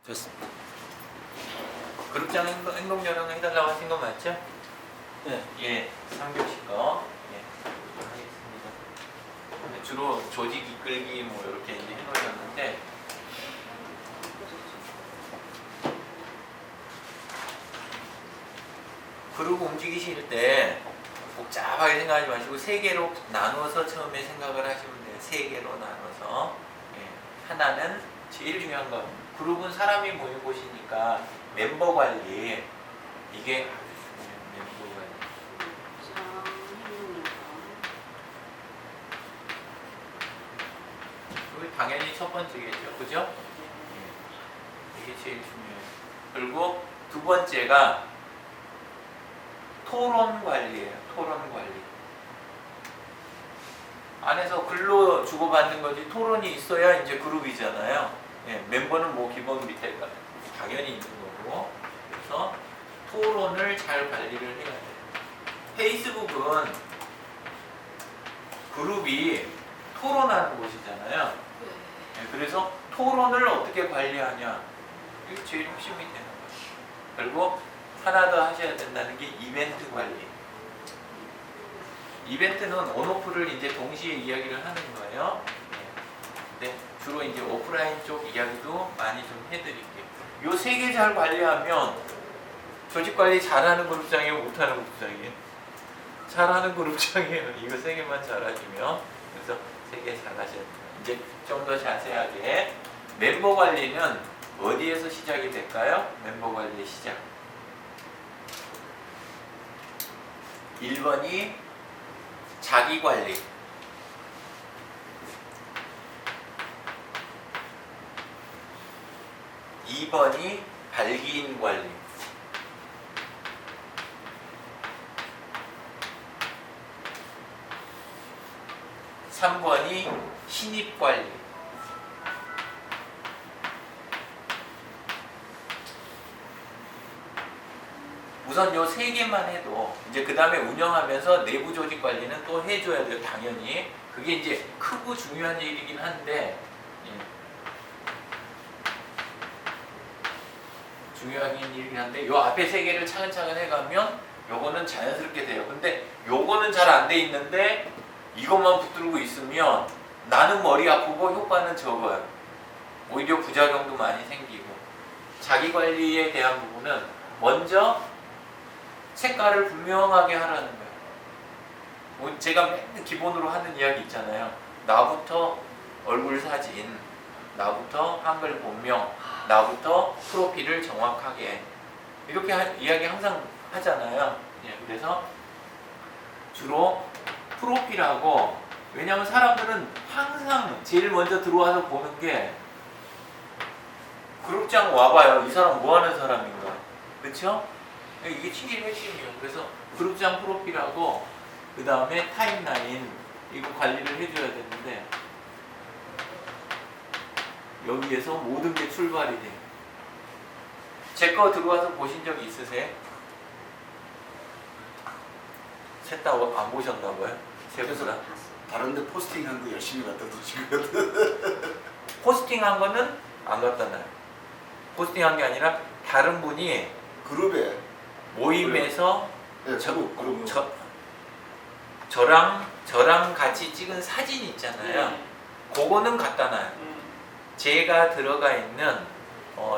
좋습니다. 그룹장 행동 요령을 해달라고 하신 거 맞죠? 네. 예, 3교시 거. 예, 하겠습니다. 근데 주로 조직 이끌기 뭐 이렇게 이제 해놓으셨는데, 그룹 움직이실 때 복잡하게 생각하지 마시고 세 개로 나눠서 처음에 생각을 하시면 돼요. 세 개로 나눠서. 예, 하나는 제일 중요한 거. 그룹은 사람이 모인 곳이니까 멤버 관리. 이게 아주 중요해요. 멤버 관리. 이거 당연히 첫 번째겠죠. 그죠? 예, 이게 제일 중요해요. 그리고 두 번째가 토론 관리예요. 토론 관리. 안에서 글로 주고받는 거지 토론이 있어야 이제 그룹이잖아요. 예, 멤버는 뭐 기본 밑에 당연히 있는 거고. 그래서 토론을 잘 관리를 해야 돼요. 페이스북은 그룹이 토론하는 곳이잖아요. 예, 그래서 토론을 어떻게 관리하냐. 이게 제일 핵심이 되는 거예요. 그리고 하나 더 하셔야 된다는 게 이벤트 관리. 이벤트는 온오프를 이제 동시에 이야기를 하는 거예요. 네, 주로 이제 오프라인 쪽 이야기도 많이 좀 해드릴게요. 요 세 개 잘 관리하면 조직 관리 잘하는 그룹장이에요, 못하는 그룹장이에요? 잘하는 그룹장이에요. 이거 세 개만 잘하시면. 그래서 세 개 잘하셔야 돼요. 이제 좀 더 자세하게 멤버 관리는 어디에서 시작이 될까요? 멤버 관리의 시작. 1번이 자기관리. 2번이 발기인관리. 3번이 신입관리. 우선 요 세 개만 해도 이제 그 다음에 운영하면서 내부 조직 관리는 또 해줘야 돼요. 당연히 그게 이제 크고 중요한 일이긴 한데 중요한 일이긴 한데 요 앞에 세 개를 차근차근 해가면 요거는 자연스럽게 돼요. 근데 요거는 잘 안 돼 있는데 이것만 붙들고 있으면 나는 머리 아프고 효과는 적어요. 오히려 부작용도 많이 생기고. 자기 관리에 대한 부분은 먼저 색깔을 분명하게 하라는 거예요. 제가 맨날 기본으로 하는 이야기 있잖아요. 나부터 얼굴 사진, 나부터 한글 본명, 나부터 프로필을 정확하게 이렇게 이야기 항상 하잖아요. 예, 그래서 주로 프로필하고, 왜냐하면 사람들은 항상 제일 먼저 들어와서 보는 게 그룹장 와봐요. 이 사람 뭐 하는 사람인가. 그렇죠? 이게 제일 핵심이에요. 그래서 그룹장 프로필하고 그 다음에 타임라인 이거 관리를 해줘야 되는데 여기에서 모든 게 출발이 돼요. 제 거 들어와서 보신 적 있으세요? 셋 다 안 보셨나 봐요? 세 분 다? 다른데 포스팅한 거 열심히 갖다 두시거든. 포스팅한 거는 안 갖다 놔요. 포스팅한 게 아니라 다른 분이 그룹에 모임에서 네, 그룹 저랑 같이 찍은 사진 있잖아요. 그거는 갖다 놔요. 제가 들어가 있는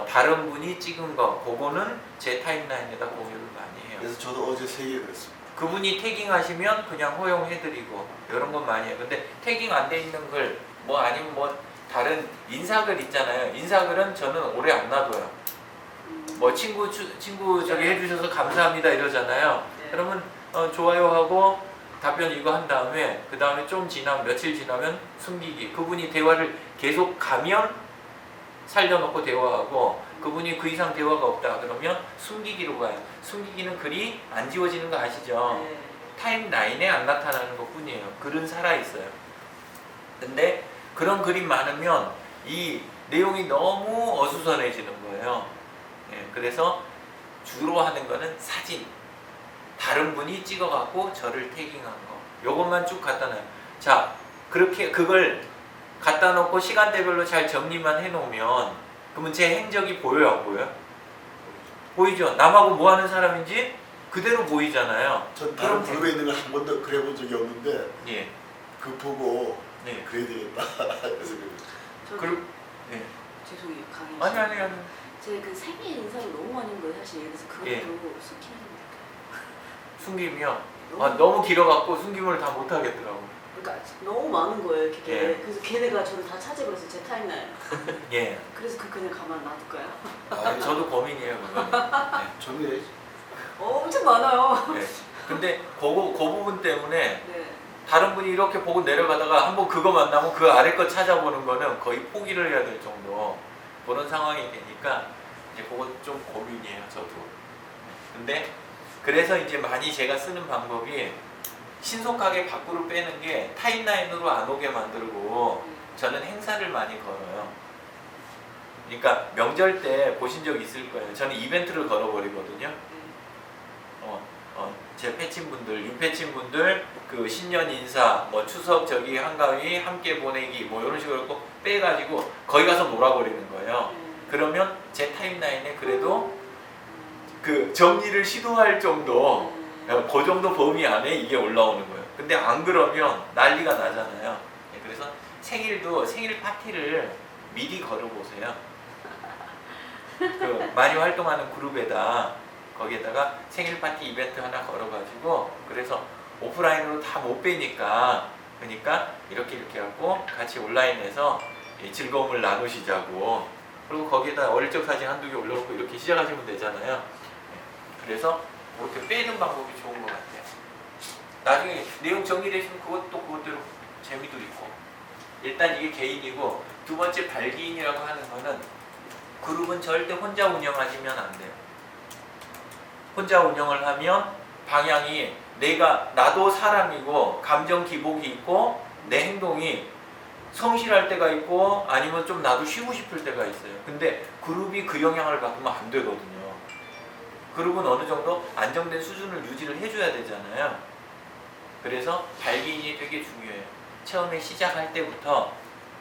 다른 분이 찍은 거, 그거는 제 타임라인에다 공유를 많이 해요. 그래서 저도 어제 3개 그랬습니다. 그분이 태깅하시면 그냥 허용해드리고 이런 건 많이 해요. 근데 태깅 안 돼 있는 글, 뭐 아니면 뭐 다른 인사글 있잖아요. 인사글은 저는 오래 안 놔둬요. 뭐 친구 저기 해주셔서 감사합니다 이러잖아요. 그러면 좋아요하고 답변 이거 한 다음에 그 다음에 좀 지나면 며칠 지나면 숨기기. 그분이 대화를 계속 가면 살려놓고 대화하고, 그분이 그 이상 대화가 없다 그러면 숨기기로 가요. 숨기기는 글이 안 지워지는 거 아시죠? 타임라인에 안 나타나는 것 뿐이에요. 글은 살아있어요. 근데 그런 글이 많으면 이 내용이 너무 어수선해지는 거예요. 예, 그래서 주로 하는 거는 사진, 다른 분이 찍어갖고 저를 태깅한 거, 요것만 쭉 갖다 놔요. 자, 그렇게 그걸 갖다 놓고 시간대별로 잘 정리만 해놓으면 그러면 제 행적이 보여요, 안 보여요? 보이죠? 남하고 뭐 하는 사람인지 그대로 보이잖아요. 전 다른 그럼 그룹에 있는 걸 한 번도 그래본 적이 없는데 예. 그 보고 네. 그래야 되겠다. 그래서 그래요. 저는 그럼 네. 죄송해요, 강의. 아니. 제가 그 생일 인사를 너무 많이 한 거예요, 사실. 그래서 그것도 예. 숙기는 숨김이요. 너무 길어갖고 숨김을 다 못하겠더라고. 그러니까 너무 많은 거예요, 그게. 예. 그래서 걔네가 저를 다 찾아버렸어요, 제 타임라인. 예. 그래서 그냥 가만 놔둘까요? 아, 저도 고민이에요, 그건. 정리해. 엄청 많아요. 네. 근데 그 부분 때문에 네. 다른 분이 이렇게 보고 내려가다가 한번 그거 만나면 그 아래 거 찾아보는 거는 거의 포기를 해야 될 정도 그런 상황이 되니까 이제 그거 좀 고민이에요, 저도. 근데 그래서 이제 많이 제가 쓰는 방법이 신속하게 밖으로 빼는 게 타임라인으로 안 오게 만들고 저는 행사를 많이 걸어요. 그러니까 명절 때 보신 적 있을 거예요. 저는 이벤트를 걸어버리거든요. 제 패친분들, 윤패친분들 그 신년 인사, 뭐 추석 저기 한가위 함께 보내기 뭐 이런 식으로 꼭 빼가지고 거기 가서 놀아버리는 거예요. 그러면 제 타임라인에 그래도 그 정리를 시도할 정도, 그 정도 범위 안에 이게 올라오는 거예요. 근데 안 그러면 난리가 나잖아요. 그래서 생일도 생일 파티를 미리 걸어보세요. 그 많이 활동하는 그룹에다 거기에다가 생일 파티 이벤트 하나 걸어가지고 그래서 오프라인으로 다 못 빼니까 그러니까 이렇게 하고 같이 온라인에서 즐거움을 나누시자고 그리고 거기에다 어릴 적 사진 한두 개 올려놓고 이렇게 시작하시면 되잖아요. 그래서 그렇게 빼는 방법이 좋은 것 같아요. 나중에 내용 정리되시면 그것도 그것대로 재미도 있고 일단 이게 개인이고 두 번째 발기인이라고 하는 거는 그룹은 절대 혼자 운영하시면 안 돼요. 혼자 운영을 하면 방향이 나도 사람이고 감정 기복이 있고 내 행동이 성실할 때가 있고 아니면 좀 나도 쉬고 싶을 때가 있어요. 근데 그룹이 그 영향을 받으면 안 되거든요. 그룹은 어느 정도 안정된 수준을 유지를 해줘야 되잖아요. 그래서 발기인이 되게 중요해요. 처음에 시작할 때부터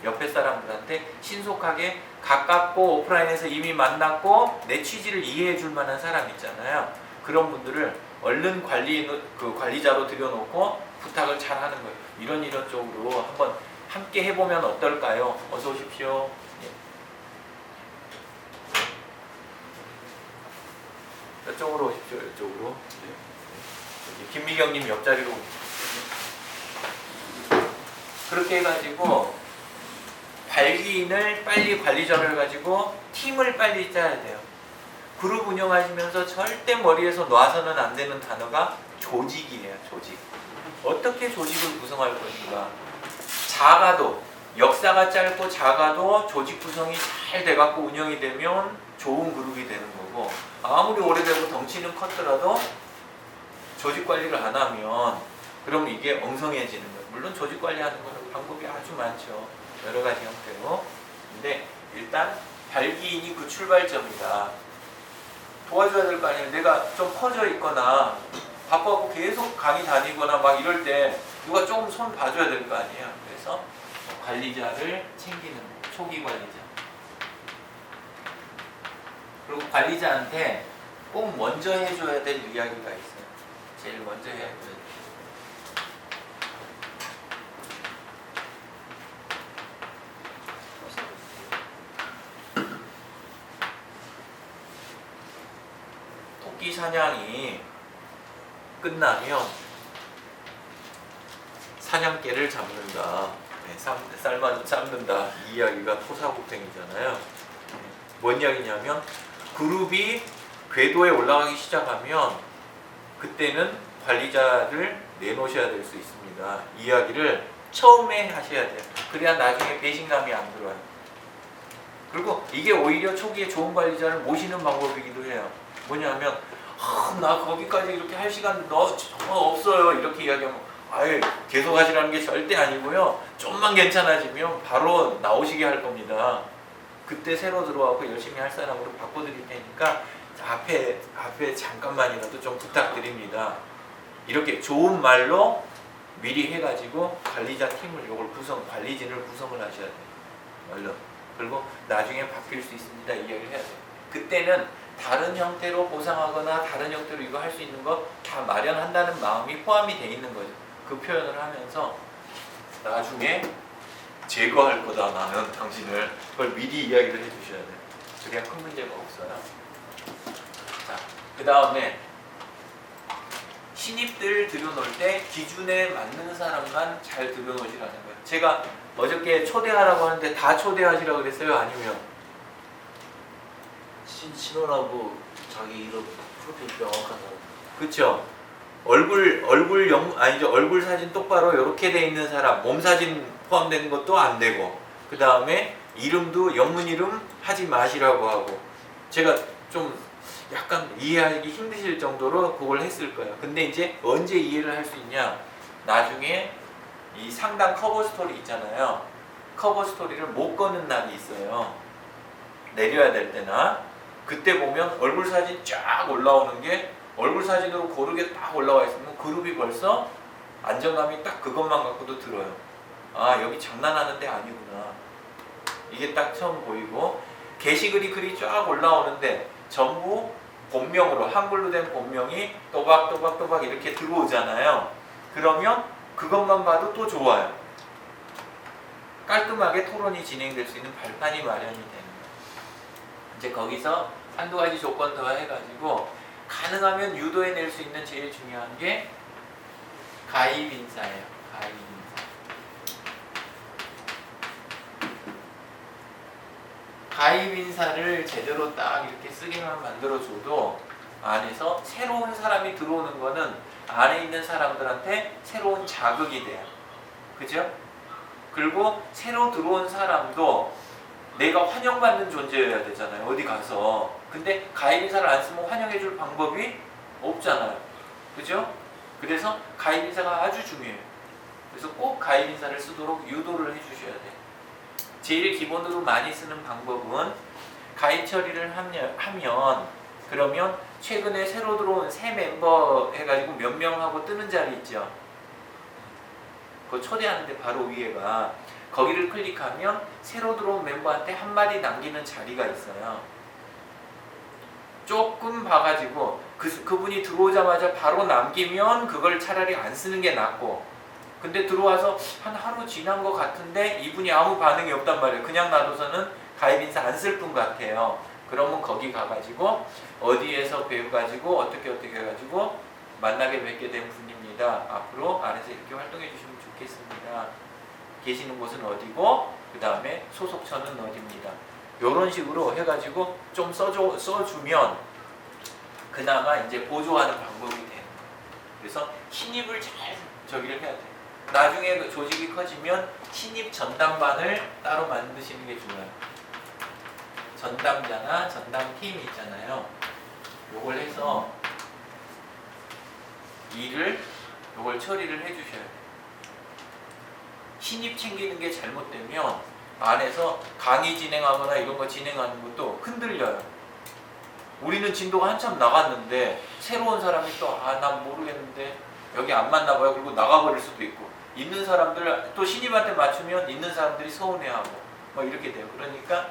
옆에 사람들한테 신속하게 가깝고 오프라인에서 이미 만났고 내 취지를 이해해 줄 만한 사람 있잖아요. 그런 분들을 얼른 관리자로 들여놓고 부탁을 잘 하는 거예요. 이런 쪽으로 한번 함께 해보면 어떨까요? 어서 오십시오. 예. 이쪽으로 오십시오. 이쪽으로. 예. 김미경님 옆자리로 오십시오. 그렇게 해가지고 발기인을 빨리 관리자로 해가지고 팀을 빨리 짜야 돼요. 그룹 운영하시면서 절대 머리에서 놔서는 안 되는 단어가 조직이에요. 조직. 어떻게 조직을 구성할 것인가. 작아도 역사가 짧고 작아도 조직 구성이 잘 돼갖고 운영이 되면 좋은 그룹이 되는 거고 아무리 오래되고 덩치는 컸더라도 조직 관리를 안 하면 그럼 이게 엉성해지는 거예요. 물론 조직 관리하는 거는 방법이 아주 많죠. 여러 가지 형태로. 근데 일단 발기인이 그 출발점이다. 도와줘야 될 거 아니에요. 내가 좀 퍼져 있거나 바빠갖고 계속 강의 다니거나 막 이럴 때 누가 조금 손 봐줘야 될 거 아니에요. 그래서 관리자를 챙기는 초기 관리자. 그리고 관리자한테 꼭 먼저 해줘야 될 이야기가 있어요. 제일 먼저 해야 돼요. 토끼 사냥이 끝나면 사냥개를 잡는다. 삶는다. 이 이야기가 토사구팽이잖아요. 뭔 이야기냐면 그룹이 궤도에 올라가기 시작하면 그때는 관리자를 내놓으셔야 될 수 있습니다. 이 이야기를 처음에 하셔야 돼요. 그래야 나중에 배신감이 안 들어요. 그리고 이게 오히려 초기에 좋은 관리자를 모시는 방법이기도 해요. 뭐냐면 나 거기까지 이렇게 할 시간 정말 없어요. 이렇게 이야기하면 아예 계속 하시라는 게 절대 아니고요. 좀만 괜찮아지면 바로 나오시게 할 겁니다. 그때 새로 들어와서 열심히 할 사람으로 바꿔드릴 테니까 앞에 잠깐만이라도 좀 부탁드립니다. 이렇게 좋은 말로 미리 해가지고 관리자 팀을 관리진을 구성을 하셔야 돼요. 얼른. 그리고 나중에 바뀔 수 있습니다. 이야기를 해야 돼요. 그때는 다른 형태로 보상하거나 다른 형태로 이거 할 수 있는 거 다 마련한다는 마음이 포함이 돼 있는 거죠. 그 표현을 하면서 나중에 제거할 거다 나는 당신을, 그걸 미리 이야기를 해주셔야 돼요. 그래야 큰 문제가 없어요. 자, 그 다음에 신입들 들여놓을 때 기준에 맞는 사람만 잘 들여놓으시라는 거예요. 제가 어저께 초대하라고 하는데 다 초대하시라고 그랬어요? 아니면? 신원하고 자기 이름 프로필 명확한 사람. 그쵸? 얼굴 사진 똑바로 이렇게 돼 있는 사람, 몸 사진 포함되는 것도 안 되고, 그 다음에 이름도 영문 이름 하지 마시라고 하고, 제가 좀 약간 이해하기 힘드실 정도로 그걸 했을 거예요. 근데 이제 언제 이해를 할 수 있냐? 나중에 이 상담 커버 스토리 있잖아요. 커버 스토리를 못 거는 날이 있어요. 내려야 될 때나. 그때 보면 얼굴 사진 쫙 올라오는 게 얼굴 사진으로 고르게 딱 올라와 있으면 그룹이 벌써 안정감이 딱 그것만 갖고도 들어요. 아, 여기 장난하는 데 아니구나. 이게 딱 처음 보이고, 게시글이 글이 쫙 올라오는데 전부 본명으로, 한글로 된 본명이 또박또박또박 이렇게 들어오잖아요. 그러면 그것만 봐도 또 좋아요. 깔끔하게 토론이 진행될 수 있는 발판이 마련이 되는 거예요. 이제 거기서 한두 가지 조건 더 해가지고 가능하면 유도해낼 수 있는 제일 중요한 게 가입 인사예요. 가입 인사. 가입 인사를 제대로 딱 이렇게 쓰게만 만들어줘도 안에서 새로운 사람이 들어오는 거는 안에 있는 사람들한테 새로운 자극이 돼요. 그죠? 그리고 새로 들어온 사람도 내가 환영받는 존재여야 되잖아요. 어디 가서. 근데 가입인사를 안 쓰면 환영해줄 방법이 없잖아요. 그죠? 그래서 가입인사가 아주 중요해요. 그래서 꼭 가입인사를 쓰도록 유도를 해주셔야 돼요. 제일 기본으로 많이 쓰는 방법은 가입 처리를 하면 그러면 최근에 새로 들어온 새 멤버 해가지고 몇 명하고 뜨는 자리 있죠. 그거 초대하는데 바로 위에가 거기를 클릭하면 새로 들어온 멤버한테 한마디 남기는 자리가 있어요. 조금 봐가지고 그분이 들어오자마자 바로 남기면 그걸 차라리 안 쓰는 게 낫고, 근데 들어와서 한 하루 지난 것 같은데 이분이 아무 반응이 없단 말이에요. 그냥 놔둬서는 가입인사 안 쓸 분 같아요. 그러면 거기 가가지고 어디에서 배워가지고 어떻게 해가지고 만나게 뵙게 된 분입니다. 앞으로 안에서 이렇게 활동해 주시면 좋겠습니다. 계시는 곳은 어디고 그 다음에 소속처는 어디입니다. 이런 식으로 해가지고 좀 써주면 그나마 이제 보조하는 방법이 되는 거예요. 그래서 신입을 잘 저기를 해야 돼요. 나중에 그 조직이 커지면 신입 전담반을 따로 만드시는 게 좋아요. 전담자나 전담팀이 있잖아요. 요걸 해서 요걸 처리를 해주셔야 돼요. 신입 챙기는 게 잘못되면 안에서 강의 진행하거나 이런 거 진행하는 것도 흔들려요. 우리는 진도가 한참 나갔는데 새로운 사람이 또 난 모르겠는데 여기 안 맞나 봐요. 그리고 나가버릴 수도 있고, 있는 사람들 또 신입한테 맞추면 있는 사람들이 서운해하고 뭐 이렇게 돼요. 그러니까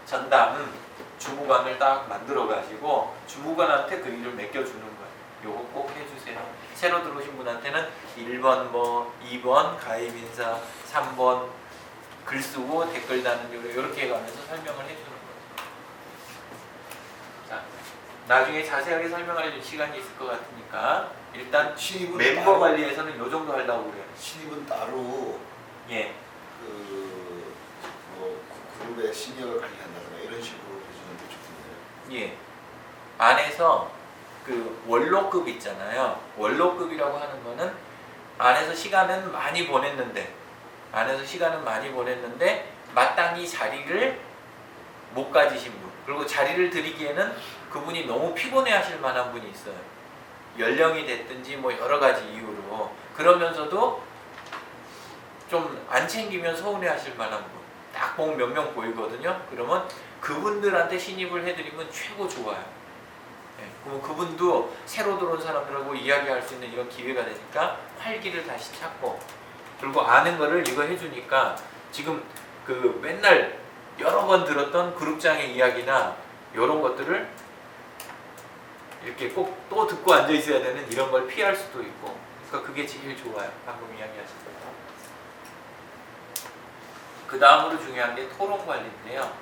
전담 주무관을 딱 만들어 가지고 주무관한테 그 일을 맡겨주는 거예요. 요거 꼭 해주세요. 새로 들어오신 분한테는 1번 2번 가입인사, 3번 글 쓰고 댓글 다는 이렇게 해가면서 설명을 해주는 거죠. 자, 나중에 자세하게 설명할 시간이 있을 것 같으니까 일단 신입은 멤버 따로, 관리에서는 요 정도 하려고 그래요. 신입은 따로 예. 뭐 그룹의 시니어를 관리한다거나 이런 식으로 해주는 게 좋겠네요. 예. 안에서 그 원로급 있잖아요. 원로급이라고 하는 거는 안에서 시간은 많이 보냈는데 마땅히 자리를 못 가지신 분, 그리고 자리를 드리기에는 그분이 너무 피곤해 하실 만한 분이 있어요. 연령이 됐든지 뭐 여러 가지 이유로. 그러면서도 좀 안 챙기면 서운해 하실 만한 분 딱 보면 몇 명 보이거든요. 그러면 그분들한테 신입을 해드리면 최고 좋아요. 네, 그럼 그분도 새로 들어온 사람들하고 이야기할 수 있는 이런 기회가 되니까 활기를 다시 찾고, 그리고 아는 거를 이거 해주니까 지금 그 맨날 여러 번 들었던 그룹장의 이야기나 이런 것들을 이렇게 꼭 또 듣고 앉아 있어야 되는 이런 걸 피할 수도 있고, 그러니까 그게 제일 좋아요. 방금 이야기하신 거. 그 다음으로 중요한 게 토론 관리인데요.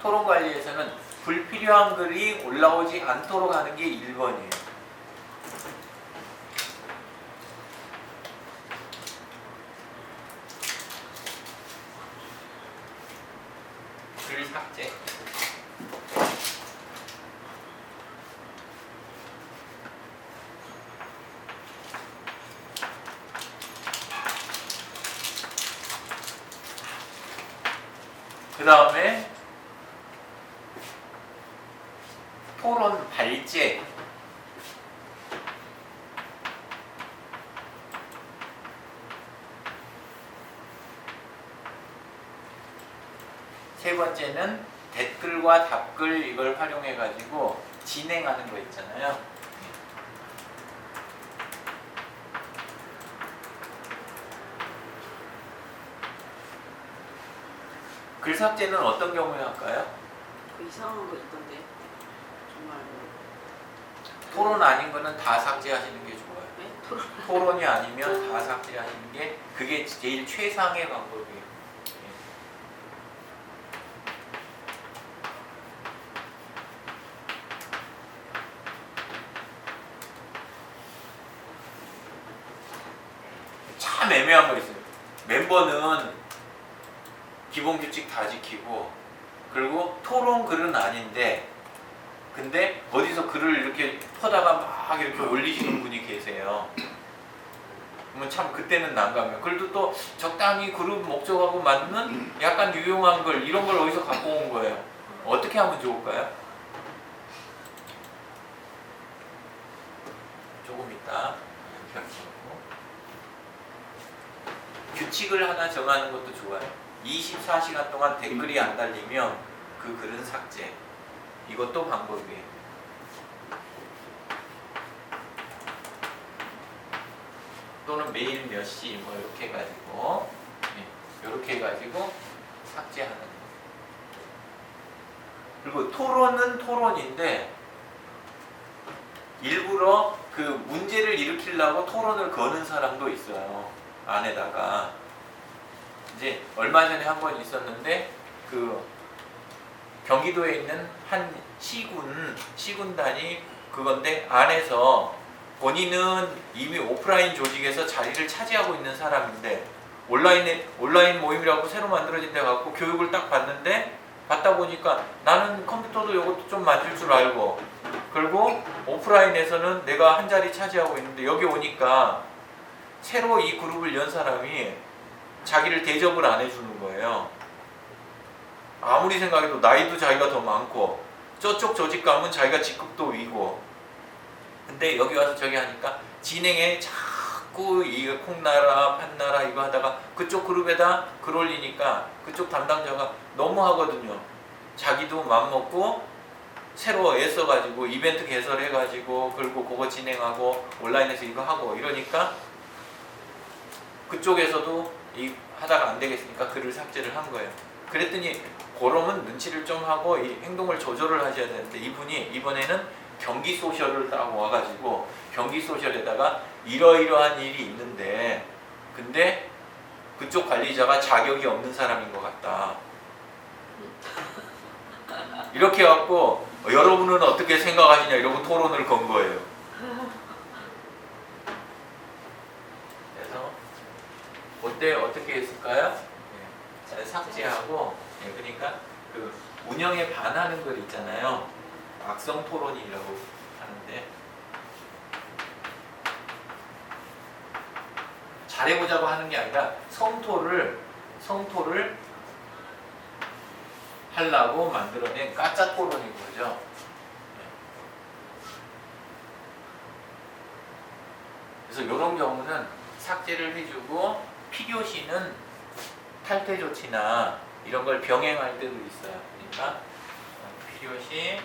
토론 관리에서는 불필요한 글이 올라오지 않도록 하는 게 1번이에요. 글 삭제. 그 다음에 토론 발제. 세 번째는 댓글과 답글 이걸 활용해 가지고 진행하는 거 있잖아요. 글 삭제는 어떤 경우에 할까요? 그 이상한 거 있던데. 정말. 토론 아닌 거는 다 삭제하시는 게 좋아요. 네? 토론. 토론이 아니면 다 삭제하시는 게 그게 제일 최상의 방법이에요. 참 애매한 거 있어요. 멤버는 기본 규칙 다 지키고, 그리고 토론 글은 아닌데 근데 어디서 글을 이렇게 퍼다가 막 이렇게 올리시는 분이 계세요. 그러면 참 그때는 난감해요. 그래도 또 적당히 그룹 목적하고 맞는 약간 유용한 글 이런 걸 어디서 갖고 온 거예요. 어떻게 하면 좋을까요? 조금 이따 살펴보고. 규칙을 하나 정하는 것도 좋아요. 24시간 동안 댓글이 안 달리면 그 글은 삭제. 이것도 방법이에요. 또는 매일 몇 시 뭐 이렇게 해가지고 이렇게 해가지고 삭제하는 거. 그리고 토론은 토론인데 일부러 그 문제를 일으키려고 토론을 거는 사람도 있어요. 안에다가 이제 얼마 전에 한 번 있었는데 그 경기도에 있는 한 시군단이 그건데 안에서 본인은 이미 오프라인 조직에서 자리를 차지하고 있는 사람인데 온라인 모임이라고 새로 만들어진 데 갖고 교육을 딱 받는데 받다 보니까 나는 컴퓨터도 이것도 좀 만질 줄 알고, 그리고 오프라인에서는 내가 한 자리 차지하고 있는데 여기 오니까 새로 이 그룹을 연 사람이 자기를 대접을 안 해주는 거예요. 아무리 생각해도 나이도 자기가 더 많고 저쪽 조직 가면 자기가 직급도 위고, 근데 여기 와서 저기 하니까 진행에 자꾸 이 콩나라 판나라 이거 하다가 그쪽 그룹에다 글 올리니까 그쪽 담당자가 너무 하거든요. 자기도 맘먹고 새로 애써가지고 이벤트 개설해가지고 그리고 그거 진행하고 온라인에서 이거 하고 이러니까 그쪽에서도 이 하다가 안 되겠으니까 글을 삭제를 한 거예요. 그랬더니 그러면 눈치를 좀 하고 이 행동을 조절을 하셔야 되는데 이분이 이번에는 경기 소셜을 딱 와가지고 경기 소셜에다가 이러이러한 일이 있는데 근데 그쪽 관리자가 자격이 없는 사람인 것 같다. 이렇게 해갖고 여러분은 어떻게 생각하시냐 이러고 토론을 건 거예요. 그래서 그때 어떻게 했을까요? 네, 삭제하고 그러니까 그 운영에 반하는 글 있잖아요. 악성 토론이라고 하는데 잘해보자고 하는 게 아니라 성토를 하려고 만들어낸 가짜 토론인 거죠. 그래서 이런 경우는 삭제를 해주고 필요시는 탈퇴 조치나 이런 걸 병행할 때도 있어요. 그러니까 필요시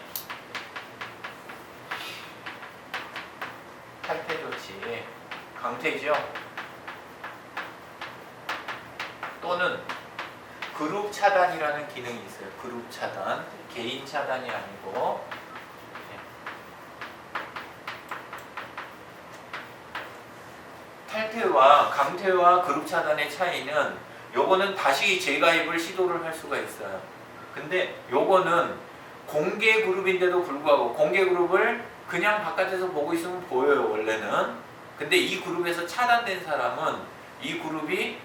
탈퇴 조치 강퇴죠. 또는 그룹 차단이라는 기능이 있어요. 그룹 차단. 개인 차단이 아니고. 탈퇴와 강퇴와 그룹 차단의 차이는 요거는 다시 재가입을 시도를 할 수가 있어요. 근데 요거는 공개 그룹인데도 불구하고 공개 그룹을 그냥 바깥에서 보고 있으면 보여요, 원래는. 근데 이 그룹에서 차단된 사람은 이 그룹이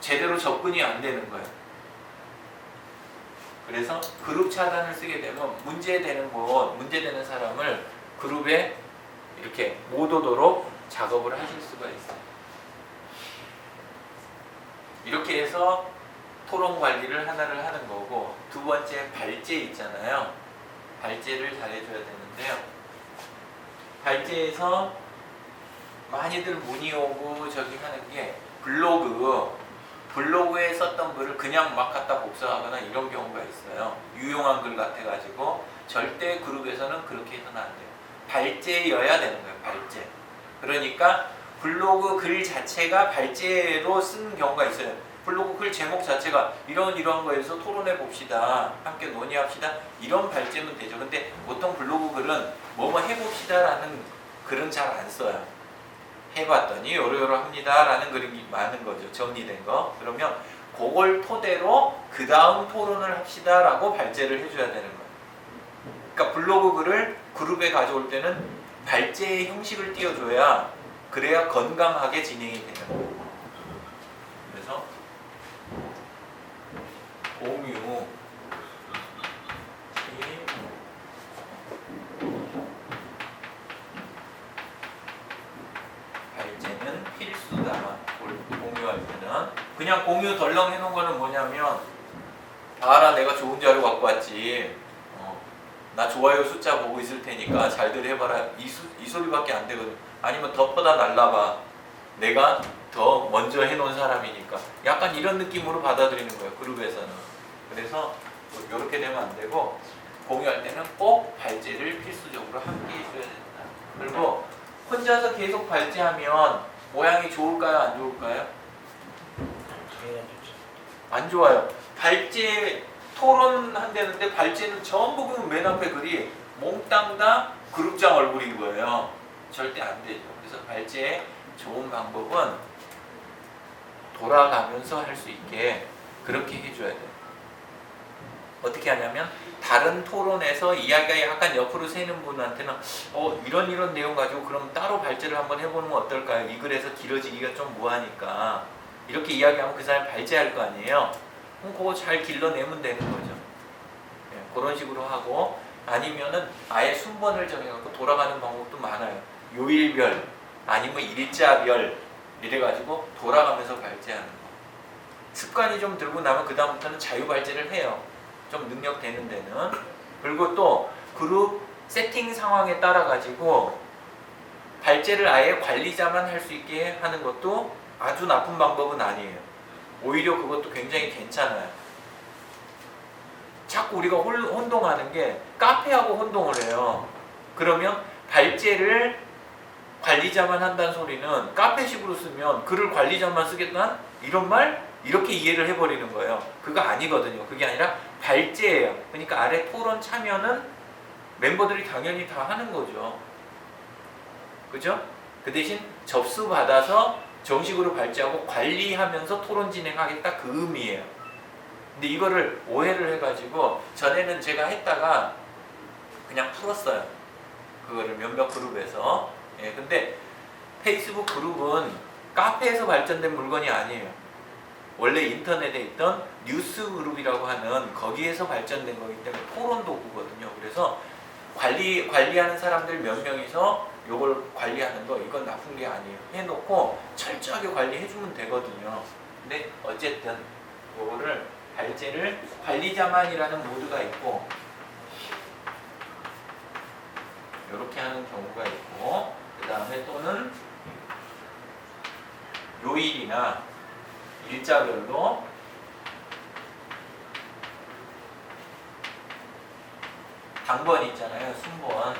제대로 접근이 안 되는 거예요. 그래서 그룹 차단을 쓰게 되면 문제되는 사람을 그룹에 이렇게 못 오도록 작업을 하실 수가 있어요. 이렇게 해서 토론 관리를 하나를 하는 거고, 두 번째 발제 있잖아요. 발제를 잘 해줘야 되는데요. 발제에서 많이들 문의 오고 저기 하는 게 블로그에 썼던 글을 그냥 막 갖다 복사하거나 이런 경우가 있어요. 유용한 글 같아가지고 절대 그룹에서는 그렇게 해서는 안 돼요. 발제여야 되는 거예요. 발제. 그러니까 블로그 글 자체가 발제로 쓴 경우가 있어요. 블로그 글 제목 자체가 이런 거에서 토론해 봅시다. 함께 논의합시다. 이런 발제면 되죠. 근데 보통 블로그 글은 뭐뭐 해봅시다라는 글은 잘 안 써요. 해봤더니 요러요러 합니다라는 글이 많은 거죠. 정리된 거. 그러면 그걸 토대로 그 다음 토론을 합시다라고 발제를 해줘야 되는 거예요. 그러니까 블로그 글을 그룹에 가져올 때는 발제의 형식을 띄워줘야 그래야 건강하게 진행이 되는 거예요. 그래서 공유 발제는 필수다. 공유할 때는 그냥 공유 덜렁 해놓은 거는 뭐냐면 알아, 내가 좋은 자료 갖고 왔지. 나 좋아요 숫자 보고 있을 테니까 잘들 해봐라. 이 소리밖에 안 되거든. 아니면 덮어다 날라봐. 내가 더 먼저 해놓은 사람이니까. 약간 이런 느낌으로 받아들이는 거예요. 그룹에서는. 그래서 이렇게 되면 안 되고 공유할 때는 꼭 발제를 필수적으로 함께 해줘야 된다. 그리고 혼자서 계속 발제하면 모양이 좋을까요? 안 좋을까요? 안 좋아요. 발제 토론한다는데 발제는 전부 그냥 맨 앞에 글이 몽땅 다 그룹장 얼굴인 거예요. 절대 안 되죠. 그래서 발제의 좋은 방법은 돌아가면서 할 수 있게 그렇게 해줘야 돼요. 어떻게 하냐면 다른 토론에서 이야기가 약간 옆으로 새는 분한테는 이런 내용 가지고 그럼 따로 발제를 한번 해보는 건 어떨까요? 이 글에서 길어지기가 좀 뭐하니까 이렇게 이야기하면 그 사람이 발제할 거 아니에요. 그럼 그거 잘 길러내면 되는 거죠. 네, 그런 식으로 하고 아니면은 아예 순번을 정해갖고 돌아가는 방법도 많아요. 요일별 아니면 일자별 이래가지고 돌아가면서 발제하는 거. 습관이 좀 들고 나면 그 다음부터는 자유발제를 해요. 좀 능력 되는 데는. 그리고 또 그룹 세팅 상황에 따라 가지고 발제를 아예 관리자만 할 수 있게 하는 것도 아주 나쁜 방법은 아니에요. 오히려 그것도 굉장히 괜찮아요. 자꾸 우리가 혼동하는 게 카페하고 혼동을 해요. 그러면 발제를 관리자만 한다는 소리는 카페식으로 쓰면 글을 관리자만 쓰겠다? 이런 말? 이렇게 이해를 해버리는 거예요. 그거 아니거든요. 그게 아니라 발제예요. 그러니까 아래 토론 참여는 멤버들이 당연히 다 하는 거죠. 그죠? 그 대신 접수 받아서 정식으로 발제하고 관리하면서 토론 진행하겠다 그 의미예요. 근데 이거를 오해를 해가지고 전에는 제가 했다가 그냥 풀었어요. 그거를 몇몇 그룹에서. 예, 근데 페이스북 그룹은 카페에서 발전된 물건이 아니에요. 원래 인터넷에 있던 뉴스 그룹이라고 하는 거기에서 발전된 거기 때문에 토론 도구거든요. 그래서 관리하는 사람들 몇 명이서 요걸 관리하는 거 이건 나쁜 게 아니에요. 해놓고 철저하게 관리해주면 되거든요. 근데 어쨌든 요거를 발제를 관리자만이라는 모드가 있고 요렇게 하는 경우가 있고 그 다음에 또는 요일이나 일자별로 당번 있잖아요. 순번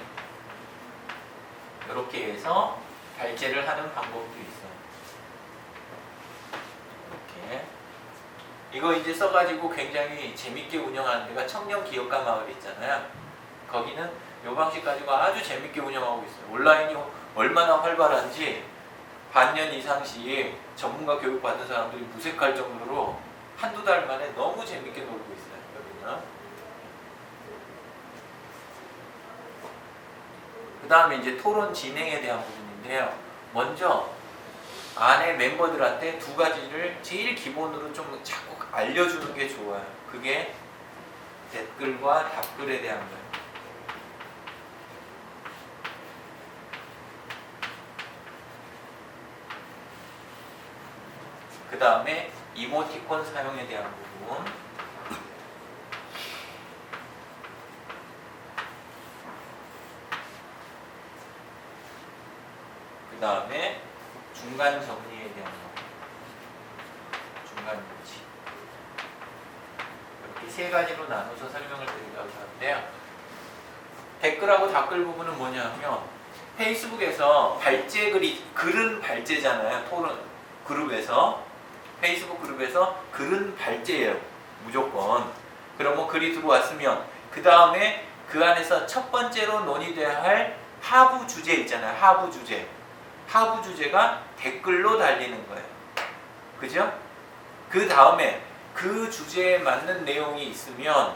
이렇게 해서 발제를 하는 방법도 있어요. 이렇게 이거 이제 써가지고 굉장히 재밌게 운영하는 데가 청년기업가 마을 있잖아요. 거기는 이 방식 가지고 아주 재밌게 운영하고 있어요. 온라인이 얼마나 활발한지 반년 이상씩 전문가 교육 받은 사람들이 무색할 정도로 한두 달 만에 너무 재밌게 놀고 있어요. 여기는. 그 다음에 이제 토론 진행에 대한 부분인데요. 먼저 안에 멤버들한테 두 가지를 제일 기본으로 좀 자꾸 알려주는 게 좋아요. 그게 댓글과 답글에 대한 거예요. 그 다음에 이모티콘 사용에 대한 부분, 그 다음에 중간 정리에 대한 거, 중간 조치. 이렇게 세 가지로 나눠서 설명을 드리려고 하는데요. 댓글하고 답글 부분은 뭐냐면 페이스북에서 글은 발제잖아요. 토론 그룹에서 페이스북 그룹에서 글은 발제예요. 무조건. 그러면 글이 들어왔으면 그 다음에 그 안에서 첫 번째로 논의돼야 할 하부 주제 있잖아요. 하부 주제. 하부 주제가 댓글로 달리는 거예요. 그죠? 그 다음에 그 주제에 맞는 내용이 있으면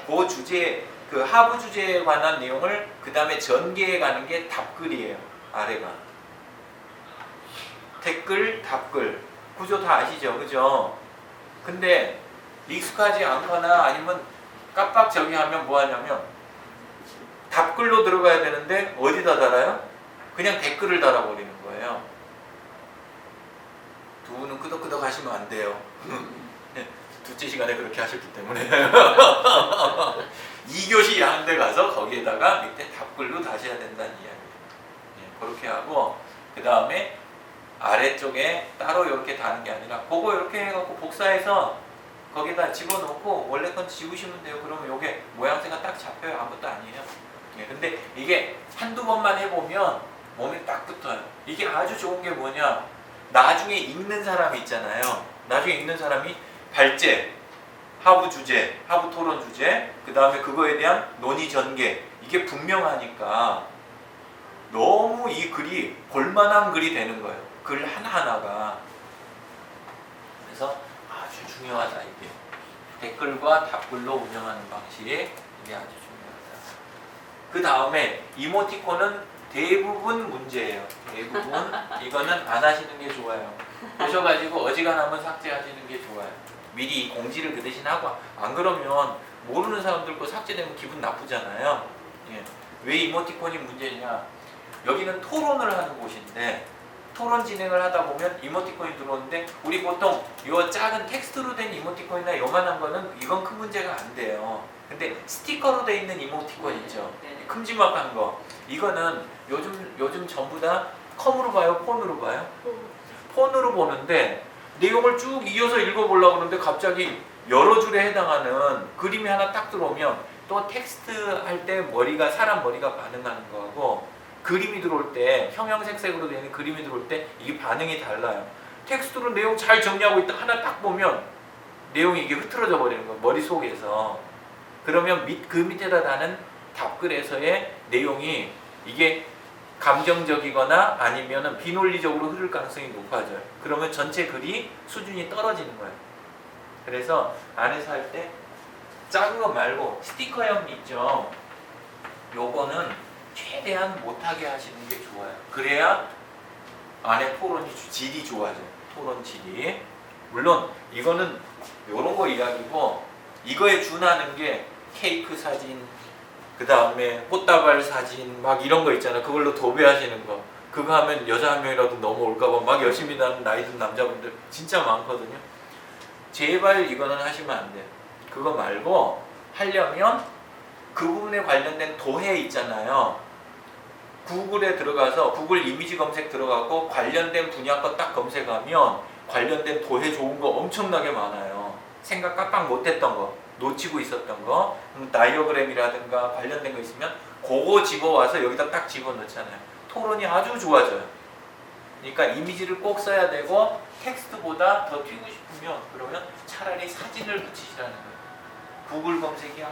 그 주제, 그 하부 주제에 관한 내용을 그 다음에 전개해 가는 게 답글이에요. 아래가. 댓글, 답글. 구조 다 아시죠? 그죠? 근데 익숙하지 않거나 아니면 깜빡 저기 하면 뭐 하냐면 답글로 들어가야 되는데 어디다 달아요? 그냥 댓글을 달아버리는 거예요. 두 분은 끄덕끄덕 하시면 안 돼요. 둘째 시간에 그렇게 하셨기 때문에 2교시 하는데 가서 거기에다가 밑에 답글로 다셔야 된다는 이야기예요. 그렇게 하고 그 다음에 아래쪽에 따로 이렇게 다는 게 아니라 그거 이렇게 해갖고 복사해서 거기다 집어넣고 원래 건 지우시면 돼요. 그러면 이게 모양새가 딱 잡혀요. 아무것도 아니에요. 근데 이게 한두 번만 해보면 몸에 딱 붙어요. 이게 아주 좋은 게 뭐냐, 나중에 읽는 사람이 있잖아요. 나중에 읽는 사람이 발제, 하부 주제, 하부 토론 주제, 그 다음에 그거에 대한 논의 전개, 이게 분명하니까 너무 이 글이 볼만한 글이 되는 거예요. 글 하나하나가. 그래서 아주 중요하다 이게. 댓글과 답글로 운영하는 방식, 이게 아주 중요하다. 그 다음에 이모티콘은 대부분 문제예요. 대부분. 이거는 안 하시는 게 좋아요. 보셔가지고 어지간하면 삭제하시는 게 좋아요. 미리 공지를 그 대신 하고, 안 그러면 모르는 사람들 거 삭제되면 기분 나쁘잖아요. 예. 왜 이모티콘이 문제냐? 여기는 토론을 하는 곳인데 토론 진행을 하다 보면 이모티콘이 들어오는데 우리 보통 요 작은 텍스트로 된 이모티콘이나 요만한 거는 이건 큰 문제가 안 돼요. 근데 스티커로 돼 있는 이모티콘 있죠. 큼지막한 거. 이거는 요즘 전부 다 컴으로 봐요, 폰으로 봐요? 폰으로 보는데 내용을 쭉 이어서 읽어보려고 하는데 갑자기 여러 줄에 해당하는 그림이 하나 딱 들어오면 또 텍스트 할 때 사람 머리가 반응하는 거하고 그림이 들어올 때 형형색색으로 되는 그림이 들어올 때 이게 반응이 달라요. 텍스트로 내용 잘 정리하고 있다 하나 딱 보면 내용이 이게 흐트러져 버리는 거예요. 머릿속에서. 그러면 그 밑에다 다는 답글에서의 내용이 이게 감정적이거나 아니면은 비논리적으로 흐를 가능성이 높아져요. 그러면 전체 글이 수준이 떨어지는 거예요. 그래서 안에서 할 때 작은 거 말고 스티커형 있죠. 요거는 최대한 못하게 하시는 게 좋아요. 그래야 안에 토론이 질이 좋아져요. 토론 질이. 물론 이거는 요런 거 이야기고 이거에 준하는 게 케이크 사진, 그 다음에 꽃다발 사진 막 이런 거 있잖아요. 그걸로 도배하시는 거. 그거 하면 여자 한 명이라도 넘어올까봐 막 열심히 하는 나이 든 남자분들 진짜 많거든요. 제발 이거는 하시면 안 돼요. 그거 말고 하려면 그 부분에 관련된 도해 있잖아요. 구글에 들어가서 구글 이미지 검색 들어가고 관련된 분야 거 딱 검색하면 관련된 도해 좋은 거 엄청나게 많아요. 생각 깜빡 못했던 거, 놓치고 있었던 거, 다이어그램이라든가 관련된 거 있으면 그거 집어와서 여기다 딱 집어넣잖아요. 토론이 아주 좋아져요. 그러니까 이미지를 꼭 써야 되고 텍스트보다 더 튀고 싶으면 그러면 차라리 사진을 붙이시라는 거예요. 구글 검색이